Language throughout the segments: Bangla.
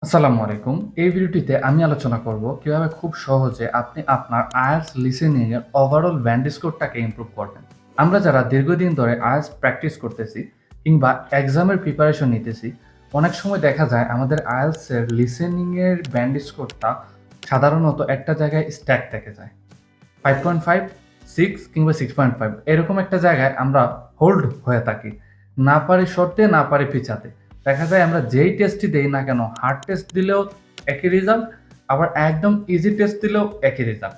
আসসালামু আলাইকুম। এই ভিডিওটিতে আমি আলোচনা করব কিভাবে খুব সহজে আপনি আপনার IELTS লিসেনিং এর ওভারঅল ব্যান্ড স্কোরটাকে ইমপ্রুভ করবেন। আমরা যারা দীর্ঘদিন ধরে IELTS প্র্যাকটিস করতেছি কিংবা এক্সামের প্রিপারেশন নিতেছি, অনেক সময় দেখা যায় আমাদের IELTS এর লিসেনিং এর ব্যান্ড স্কোরটা সাধারণত একটা জায়গায় স্ট্যাক থেকে যায়। 5.5, 6 কিংবা 6.5 এরকম একটা জায়গায় আমরা হোল্ড হয়ে থাকি। না পারি সরতে, না পারি পিছাতে। দেখা যায় আমরা যেই টেস্টই দেই না কেন, হার্ড টেস্ট দিলেও একই রেজাল্ট, আবার একদম ইজি টেস্ট দিলেও একই রেজাল্ট।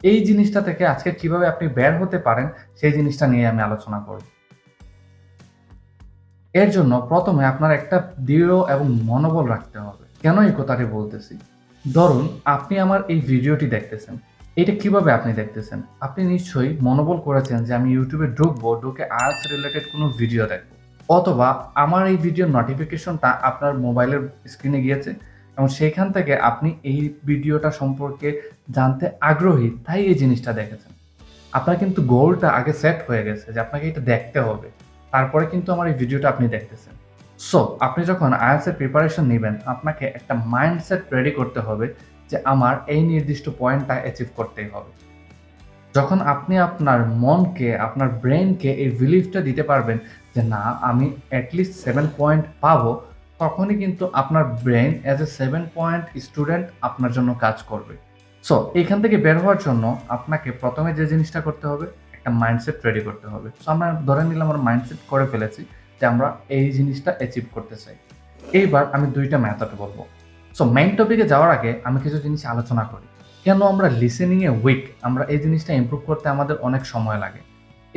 এই জিনিসটা থেকে আজকে কিভাবে আপনি বের হতে পারেন, সেই জিনিসটা নিয়ে আমি আলোচনা করব। এর জন্য প্রথমে আপনার একটা দৃঢ় এবং মনোবল রাখতে হবে। কেন এই কথাটি বলতেছি? ধরুন আপনি আমার এই ভিডিওটি দেখতেছেন। এটা কিভাবে আপনি দেখতেছেন? আপনি নিশ্চয়ই মনোবল করেছেন যে আমি YouTube এ ঢুকবো, ঢুকে IELTS রিলেটেড কোনো ভিডিও দেখবো। অথবা আমার এই ভিডিওর নোটিফিকেশনটা আপনার মোবাইলের স্ক্রিনে গিয়েছে এবং সেইখান থেকে আপনি এই ভিডিওটা সম্পর্কে জানতে আগ্রহী, তাই এই জিনিসটা দেখেছেন। আপনার কিন্তু গোলটা আগে সেট হয়ে গেছে যে আপনাকে এটা দেখতে হবে। তারপরে কিন্তু আমার এই ভিডিওটা আপনি দেখতেছেন। সো আপনি যখন IELTS এর প্রিপারেশন নিবেন, আপনাকে একটা মাইন্ডসেট রেডি করতে হবে যে আমার এই নির্দিষ্ট পয়েন্টটা অ্যাচিভ করতেই হবে। যখন আপনি আপনার মনকে, আপনার ব্রেইনকে এই বিলিফটা দিতে পারবেন যে না আমি এট লিস্ট 7 পয়েন্ট পাবো, তখনই কিন্তু আপনার brain as a 7 point student আপনার জন্য কাজ করবে। সো এখান থেকে বের হওয়ার জন্য আপনাকে প্রথমে যে জিনিসটা করতে হবে, একটা মাইন্ডসেট রেডি করতে হবে। সো আমরা ধরে নিলাম আমরা মাইন্ডসেট করে ফেলেছি যে আমরা এই জিনিসটা অ্যাচিভ করতে চাই। এইবার আমি ২ টা মেথড বলবো। সো মেইন টপিকে যাওয়ার আগে আমি কিছু জিনিস আলোচনা করি। কেন আমরা লিসেনিং এ উইক? আমরা এই জিনিসটা ইমপ্রুভ করতে আমাদের অনেক সময় লাগে।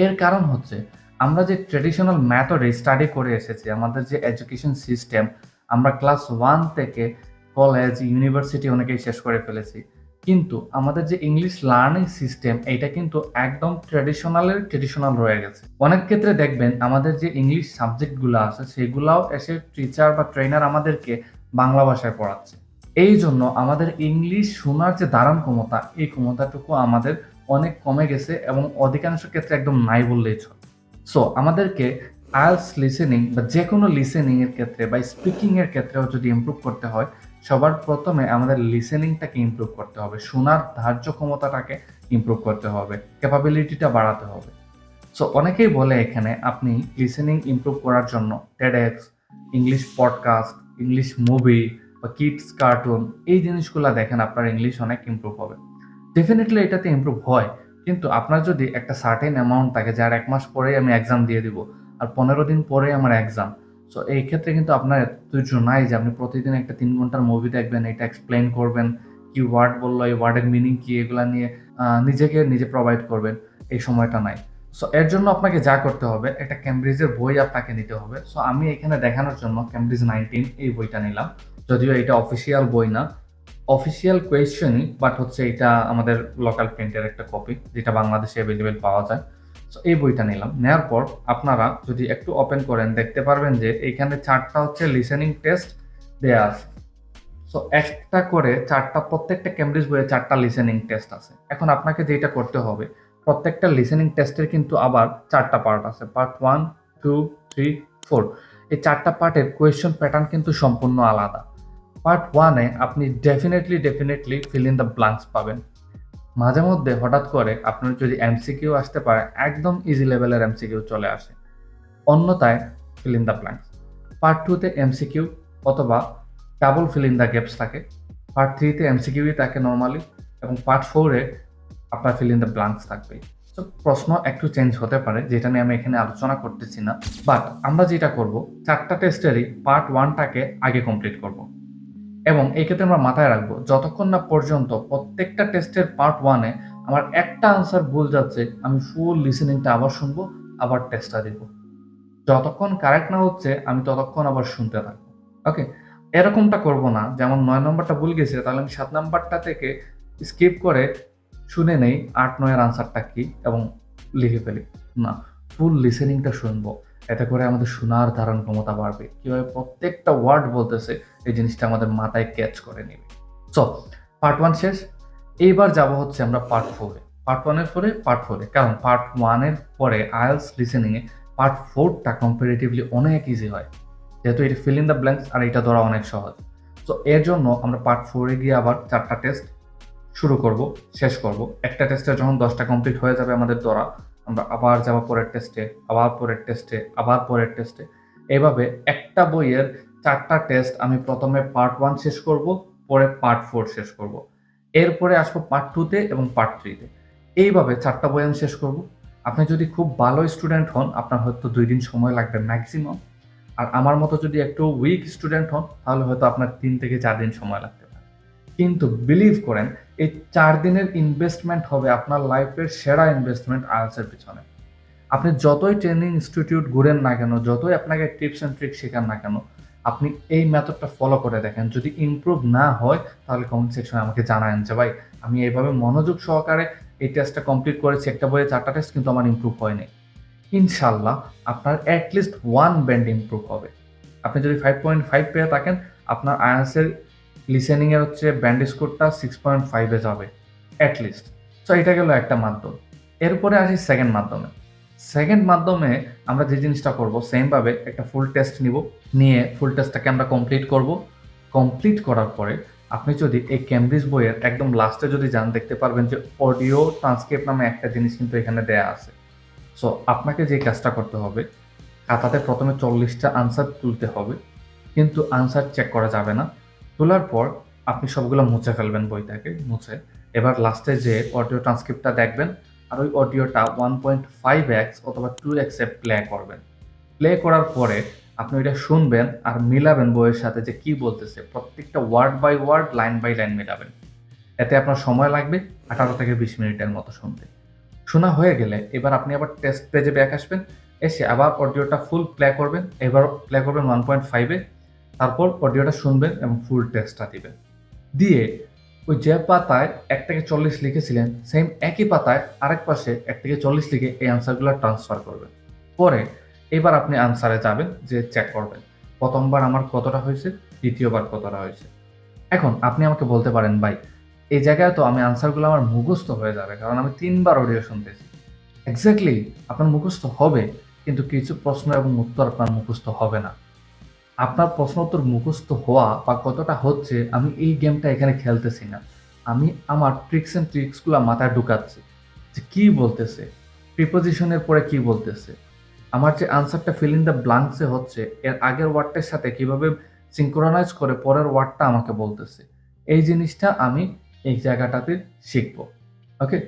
এর কারণ হচ্ছে আমরা যে ট্র্যাডিশনাল মেথডে স্টাডি করে এসেছি, আমাদের যে এডুকেশন সিস্টেম, আমরা ক্লাস 1 থেকে কলেজ, ইউনিভার্সিটি অনেকেই শেষ করে ফেলেছি। কিন্তু আমাদের যে ইংলিশ লার্নিং সিস্টেম এইটা কিন্তু একদম ট্র্যাডিশনাল রয়ে গেছে। অনেক ক্ষেত্রে দেখবেন আমাদের যে ইংলিশ সাবজেক্টগুলো আছে সেগুলাও এসে টিচার বা ট্রেনার আমাদেরকে বাংলা ভাষায় পড়াচ্ছে। এইজন্য আমাদের ইংলিশ শোনার যে ধারণ ক্ষমতা, এই ক্ষমতাটুকু আমাদের অনেক কমে গেছে এবং অধিকাংশ ক্ষেত্রে একদম নাই বললেই চলে। সো আমাদেরকে IELTS লিসেনিং বা যেকোনো লিসেনিং এর ক্ষেত্রে বা স্পিকিং এর ক্ষেত্রেও যদি ইমপ্রুভ করতে হয়, সবার প্রথমে আমাদের লিসেনিংটাকে ইমপ্রুভ করতে হবে। শোনার ধার্য ক্ষমতাটাকে ইমপ্রুভ করতে হবে। ক্যাপাবিলিটিটা বাড়াতে হবে। সো অনেকেই বলে এখানে আপনি লিসেনিং ইমপ্রুভ করার জন্য TEDx, English podcast, English movie বা কিডস কার্টুন এই জিনিসগুলা দেখেন আপনার ইংলিশ অনেক ইমপ্রুভ হবে। ডেফিনিটলি এটাতে ইমপ্রুভ হয়। কিন্তু আপনার যদি একটা সার্টেন অ্যামাউন্ট থাকে যে আর ১ মাস পরেই আমি এক্সাম দিয়ে দিব। আর ১৫ দিন পরেই আমার এক্সাম। সো এই ক্ষেত্রে কিন্তু আপনার এত ধৈর্য নাই যে আপনি প্রতিদিন একটা ৩ ঘন্টার মুভি দেখবেন, এটা এক্সপ্লেইন করবেন, কি ওয়ার্ড বলল, এই ওয়ার্ডের মিনিং কি এগুলা নিয়ে নিজেকে নিজে প্রোভাইড করবেন। এই সময়টা নাই। সো এর জন্য আপনাকে যা করতে হবে একটা ক্যামব্রিজের বই আপনাকে নিতে হবে। সো আমি এখানে দেখানোর জন্য ক্যামব্রিজ 19 এই বইটা নিলাম। যদিও এটা অফিসিয়াল বই না। অফিসিয়াল কোয়েশ্চেনই বাট হচ্ছে এটা আমাদের লোকাল প্রিন্টের একটা কপি যেটা বাংলাদেশে এভেইলেবল পাওয়া যায়। সো এই বইটা নিলাম। নেয়ার পর আপনারা যদি একটু ওপেন করেন দেখতে পারবেন যে এইখানে ৪ টা হচ্ছে লিসেনিং টেস্ট দেয়া আছে। সো একটা করে ৪ টা প্রত্যেকটা ক্যামব্রিজ বইয়ে ৪ টা লিসেনিং টেস্ট আছে। এখন আপনাকে যেটা করতে হবে, প্রত্যেকটা লিসেনিং টেস্টের কিন্তু আবার ৪ টা পার্ট আছে। পার্ট 1, 2, 3, 4 এই ৪ টা পার্টের কোয়েশ্চেন প্যাটার্ন কিন্তু সম্পূর্ণ আলাদা। পার্ট 1 এ আপনি definitely fill in the blanks পাবেন। মাঝে মধ্যে হঠাৎ করে আপনার যদি এমসিকিউ আসতে পারে, একদম ইজি লেভেলের এমসিকিউ চলে আসে। অন্যথায় fill in the blanks. Part 2 তে এমসিকিউ অথবা double fill in the gaps থাকে। পার্ট 3 তে এমসিকিউই থাকে নরমালি এবং পার্ট 4 এ আপনার ফিল ইন দ্য ব্ল্যাঙ্কস থাকবেই। সো প্রশ্ন একটু চেঞ্জ হতে পারে যেটা নিয়ে আমি এখানে আলোচনা করতেছি না। বাট আমরা যেটা করব ৪ টা টেস্টেরই পার্ট 1 টাকে আগে কমপ্লিট করব। এবং এই ক্ষেত্রে আমরা মাথায় রাখবো যতক্ষণ না পর্যন্ত প্রত্যেকটা টেস্টের পার্ট 1 এ আমার একটা আনসার ভুল যাচ্ছে, আমি ফুল লিসেনিংটা আবার শুনবো, আবার টেস্টটা দিব। যতক্ষণ কারেক্ট না হচ্ছে আমি ততক্ষণ আবার শুনতে থাকবো। ওকে? এরকমটা করব না যেমন ৯ নম্বরটা ভুল গেছে তাহলে আমি ৭ নাম্বারটা থেকে স্কিপ করে শুনে নেই ৮-৯ এর আনসারটা কি এবং লিখে ফেলি। না, ফুল লিসেনিংটা শুনবো। এতে করে আমাদের শোনার ধারণ ক্ষমতা বাড়বে। কিভাবে প্রত্যেকটা ওয়ার্ড বলতেছে এই জিনিসটা আমাদের মাথায় ক্যাচ করে নিবে। সো পার্ট 1 শেষ। এইবার যাবো হচ্ছে আমরা পার্ট 4 এ। পার্ট 1 এর পরে পার্ট 4 এ। কারণ পার্ট 1 এর পরে IELTS লিসেনিং এ পার্ট 4 টা কম্পারেটিভলি অনেক ইজি হয়। যেহেতু এটা ফিল ইন দ্য ব্ল্যাঙ্কস আর এটা ধরা অনেক সহজ। তো এর জন্য আমরা পার্ট 4 এ গিয়ে আবার 4টা টেস্ট শুরু করব, শেষ করব। একটা টেস্টে যখন 10টা কমপ্লিট হয়ে যাবে আমাদের দ্বারা, আমরা আবার যাব পরের টেস্টে, আবার পরের টেস্টে, আবার পরের টেস্টে। এভাবে একটা বইয়ের 4টা টেস্ট আমি প্রথমে পার্ট 1 শেষ করব, পরে পার্ট 4 শেষ করব। এরপরে আসবো পার্ট 2 তে এবং পার্ট 3 তে। এইভাবে 4টা বই আমি শেষ করব। আপনি যদি খুব ভালো স্টুডেন্ট হন, আপনার হয়তো 2 দিন সময় লাগবে ম্যাক্সিমাম। আর আমার মতো যদি একটু উইক স্টুডেন্ট হন, তাহলে হয়তো আপনার 3 থেকে 4 দিন সময় লাগতে পারে। কিন্তু বিলিভ করেন, এই 4 দিনের ইনভেস্টমেন্ট হবে আপনার লাইফের সেরা ইনভেস্টমেন্ট IELTS এর পিছনে। আপনি যতই ট্রেনিং ইনস্টিটিউট ঘুরেন না কেন, যতই আপনাকে টিপস অ্যান্ড ট্রিক শেখান না কেন, আপনি এই মেথডটা ফলো করে দেখেন। যদি ইমপ্রুভ না হয়, তাহলে কমেন্ট সেকশনে আমাকে জানায়েন যে, "ভাই, আমি এইভাবে মনোযোগ সহকারে এই টেস্টটা কমপ্লিট করেছি। একটা বইয়ে 4টা টেস্ট, কিন্তু আমার ইমপ্রুভ হয়নি।" ইনশাআল্লাহ আপনার এট লিস্ট 1 ব্যান্ড ইমপ্রুভ হবে। আপনি যদি 5.5 পেয়ে থাকেন, আপনার IELTS এর লিসেনিং এর হচ্ছে ব্যান্ড স্কোরটা 6.5 এ যাবে এট লিস্ট। সো এটা গেল একটা মাধ্যম। এরপরে আসি সেকেন্ড মাধ্যমে। সেকেন্ড মাধ্যমে আমরা যে জিনিসটা করব, সেম ভাবে একটা ফুল টেস্ট নিব। নিয়ে ফুল টেস্টটাকে আমরা কমপ্লিট করব। কমপ্লিট করার পরে আপনি যদি এই কেমব্রিজ বইয়ের একদম লাস্টে যদি যান, দেখতে পারবেন যে অডিও ট্রান্সক্রিপ্ট নামে একটা জিনিস কিন্তু এখানে দেয়া আছে। সো আপনাকে যে কাজটা করতে হবে, খাতাতে প্রথমে 40টা আনসার তুলতে হবে, কিন্তু আনসার চেক করা যাবে না। তোলার পর আপনি সবগুলো মুছে ফেলবেন বই থেকে, মুছে। এবার লাস্টে যে অডিও ট্রান্সক্রিপ্টটা দেখবেন, আর ওই অডিওটা 1.5x অথবা 2x এ প্লে করবেন। প্লে করার পরে আপনি ওইটা শুনবেন আর মিলাবেন বইয়ের সাথে যে কি বলতেছে। প্রত্যেকটা word by word, line by line মিলাবেন। এতে আপনার সময় লাগবে 18 থেকে 20 মিনিটের মতো শুনতে। শোনা হয়ে গেলে এবার আপনি আবার টেস্ট পেজে ব্যাক আসবেন। এসে আবার অডিওটা ফুল প্লে করবেন। এবার প্লে করবেন 1.5 এ। তারপর অডিওটা শুনবেন এবং ফুল টেস্টটা দিবেন। দিয়ে ওই যে পাতায় 1 থেকে 40 লিখেছিলেন, সেম একই পাতায় আরেক পাশে 1 থেকে 40 লিখে এই আনসারগুলো ট্রান্সফার করবেন। পরে এবার আপনি আনসারে যাবেন, যে চেক করবেন। প্রথমবার আমার কতটা হয়েছে, দ্বিতীয়বার কতটা হয়েছে। এখন আপনি আমাকে বলতে পারেন, "ভাই, এই জায়গায় তো আমি আনসারগুলো আমার মুখস্থ হয়ে যাবে, কারণ আমি 3 বার অডিও শুনতেছি।" এক্সাক্টলি, আপনার মুখস্থ হবে, কিন্তু কিছু প্রশ্ন এবং উত্তর আপনার মুখস্থ হবে না। আপনার প্রশ্ন উত্তর মুখস্থ হওয়া বা কতটা হচ্ছে, আমি এই গেমটা এখানে খেলতেছি না। আমি আমার ট্রিক্স অ্যান্ড ট্রিক্সগুলা মাথায় ঢুকাচ্ছি। যে কি বলতেছে, প্রিপোজিশনের পরে কি বলতেছে। আমার যে আনসারটা ফিল ইন দ্য ব্ল্যাঙ্কস এ হচ্ছে, এর আগের ওয়ার্ডটার সাথে কিভাবে সিনক্রোনাইজ করে পরের ওয়ার্ডটা আমাকে বলতেছে। এই জিনিসটা আমি এই জায়গাটাতে শিখব। ওকে?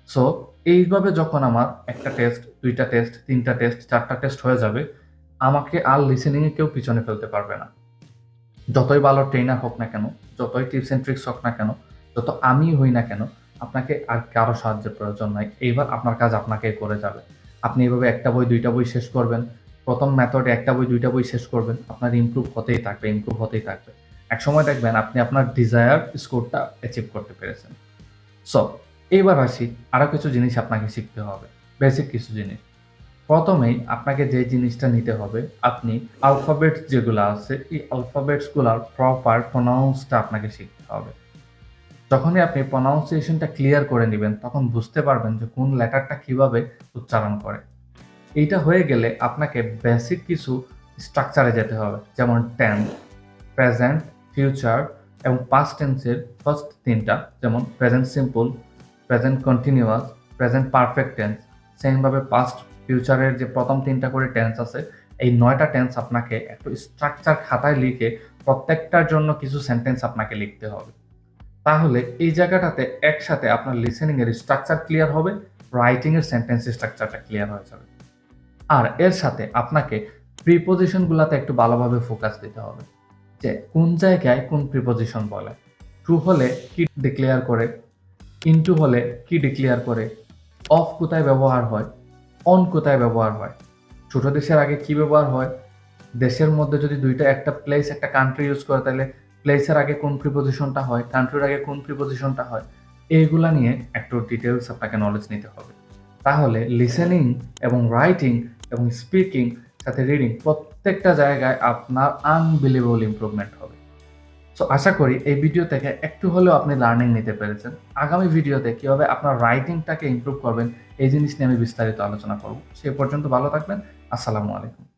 সো এইভাবে যখন আমার 1টা টেস্ট, 2টা টেস্ট, 3টা টেস্ট, 4টা টেস্ট হয়ে যাবে, আমাকে আর লিসেনিং এ কেউ পিছনে ফেলতে পারবে না। যতই ভালো ট্রেনার হোক না কেন, যতই টিপস অ্যান্ড ট্রিক্স হোক না কেন, যত আমিই হই না কেন, আপনাকে আর কারো সাহায্যের প্রয়োজন নাই। এইবার আপনার কাজ আপনাকেই করে যাবে। আপনি এভাবে 1টা বই, 2টা বই শেষ করবেন। প্রথম মেথডে 1টা বই, 2টা বই শেষ করবেন। আপনার ইমপ্রুভ হতেই থাকবে, ইমপ্রুভ হতেই থাকবে। একসময় দেখবেন আপনি আপনার ডিজায়ার্ড স্কোরটা অ্যাচিভ করতে পেরেছেন। সো এইবার আসি, আরো কিছু জিনিস আপনাকে শিখতে হবে। বেসিক কিছু জিনিস। প্রথমেই আপনাকে যে জিনিসটা নিতে হবে, আপনি অ্যালফাবেটস যেগুলা আছে, এই অ্যালফাবেটস গুলার প্রপার প্রনাউন্সটা আপনাকে শিখতে হবে। যখনই আপনি প্রনাউন্সিয়েশনটা ক্লিয়ার করে নিবেন, তখন বুঝতে পারবেন যে কোন লেটারটা কিভাবে উচ্চারণ করে। এইটা হয়ে গেলে আপনাকে বেসিক কিছু স্ট্রাকচারে যেতে হবে। যেমন টেন্স, প্রেজেন্ট, ফিউচার এবং পাস্ট টেন্সের ফার্স্ট 3টা, যেমন present simple, present continuous, present perfect tense. সেমভাবে পাস্ট, ফিউচারের যে প্রথম 3টা করে টেন্স আছে, এই 9টা টেন্স আপনাকে একটু স্ট্রাকচার খাতায় লিখে প্রত্যেকটার জন্য কিছু সেন্টেন্স আপনাকে লিখতে হবে। তাহলে এই জায়গাটাতে একসাথে আপনার লিসেনিং এর স্ট্রাকচার ক্লিয়ার হবে, রাইটিং এর সেন্টেন্স স্ট্রাকচারটা ক্লিয়ার হয়ে যাবে। আর এর সাথে আপনাকে প্রিপোজিশন গুলাতে একটু ভালোভাবে ফোকাস দিতে হবে, যে কোন জায়গায় কোন প্রিপোজিশন বলে। ট্রু হলে কি ডিক্লেয়ার করে, ইনটু হলে কি ডিক্লেয়ার করে, অফ কোথায় ব্যবহার হয়, অন কোথায় ব্যবহার হয়, ছোট দেশের আগে কি ব্যবহার হয়, দেশের মধ্যে যদি দুইটা, একটা প্লেস একটা কান্ট্রি ইউজ করে, তাহলে প্লেসের আগে কোন প্রিপোজিশনটা হয়, কান্ট্রির আগে কোন প্রিপোজিশনটা হয়। এইগুলা নিয়ে একটু ডিটেলস আপনাকে নলেজ নিতে হবে। তাহলে লিসেনিং এবং রাইটিং এবং স্পিকিং সাথে রিডিং প্রত্যেকটা জায়গায় আপনার আনবিলিভেবল ইমপ্রুভমেন্ট হবে। সো আশা করি এই ভিডিও থেকে একটু হলেও আপনি লার্নিং নিতে পেরেছেন। আগামী ভিডিওতে কিভাবে আপনার রাইটিংটাকে ইমপ্রুভ করবেন, এই জিনিস নিয়ে আমি বিস্তারিত আলোচনা করব। সে পর্যন্ত ভালো থাকবেন। আসসালামু আলাইকুম।